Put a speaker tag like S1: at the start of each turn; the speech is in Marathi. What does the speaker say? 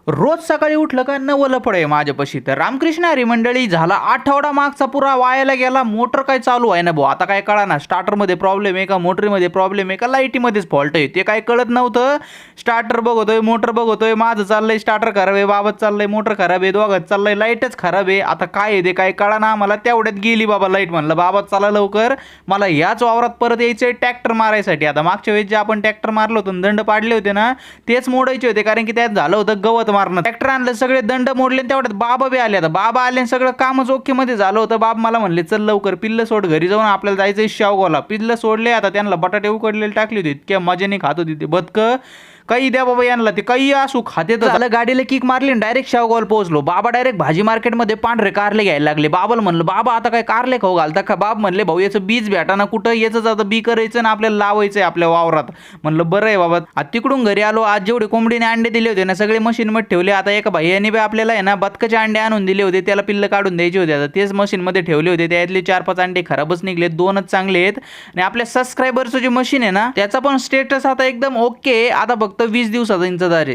S1: रोज सकाळी उठलं का नवलं पडे माझ्यापाशी. तर रामकृष्ण हरी मंडळी, झाला आठवडा मागचा पुरा वायाला गेला. मोटर काय चालू आहे ना भाऊ, आता काय कळा ना. स्टार्टरमध्ये प्रॉब्लेम आहे का, मोटरीमध्ये प्रॉब्लेम आहे का, लाईटीमध्येच फॉल्ट आहे ते काय कळत नव्हतं. स्टार्टर बघतोय, मोटर बघतोय, माझं चाललंय स्टार्टर खराब आहे, बाबाच चाललंय मोटर खराब आहे, दोघात चाललंय लाईटच खराब आहे. आता काय आहे ते काय कळा ना. मला तेवढ्यात गेली बाबा लाईट. म्हणलं बाबा चला लवकर, मला याच वावरात परत यायचंय ट्रॅक्टर मारायसाठी. आता मागच्या वेळेस जे आपण ट्रॅक्टर मारलो होतो दंड पाडले होते ना, तेच मोडायचे होते, कारण की त्यात झालं होतं गवत मारणं. ट्रॅक्टर आणलं, सगळे दंड मोडले, तेवढ्यात बाबा बी आले. आता बाबा आले, सगळं कामच ओके मध्ये झालं होतं. बाबा मला म्हणले चल लवकर पिल्लं सोड, घरी जाऊन आपल्याला जायचंय शेवगावला. पिल्लं सोडले. आता त्यांना बटाटे उकडलेले टाकले होते, इतक्या मजेने खात होती ते बदकं. काही द्या बाबा यांना, ते काही असू खाते. तर झालं, गाडीला किक मारली, डायरेक्ट शेवगावला पोहोचलो. बाबा डायरेक्ट भाजी मार्केटमध्ये पांढरे कारले घ्यायला लागले. बाबाला म्हणलं बाबा आता काय कारले खाऊ घालता का. बाब म्हणले भाऊ याचं बीज भेटा ना कुठं, याचं आता बी करायचं ना आपल्याला लावायचंय आपल्या वावरात. म्हणलं बरं आहे बाबा. आता तिकडून घरी आलो. आज जेवढे कोंबडीने अंडे दिले होते ना सगळे मशीनमध्ये ठेवले. आता एका भाईयाने बी आपल्याला आहे ना बदकाचे अंडे आणून दिले होते, त्याला पिल्लं काढून द्यायचे होते. आता तेच मशीनमध्ये ठेवले होते, त्यातले 4-5 अंडे खराबच निघले, 2च चांगले आहेत. आणि आपल्या सबस्क्रायबरचं जे मशीन आहे ना त्याचा पण स्टेटस आता एकदम ओके. आता फक्त 20 दिवसाचा इंतजार आहे.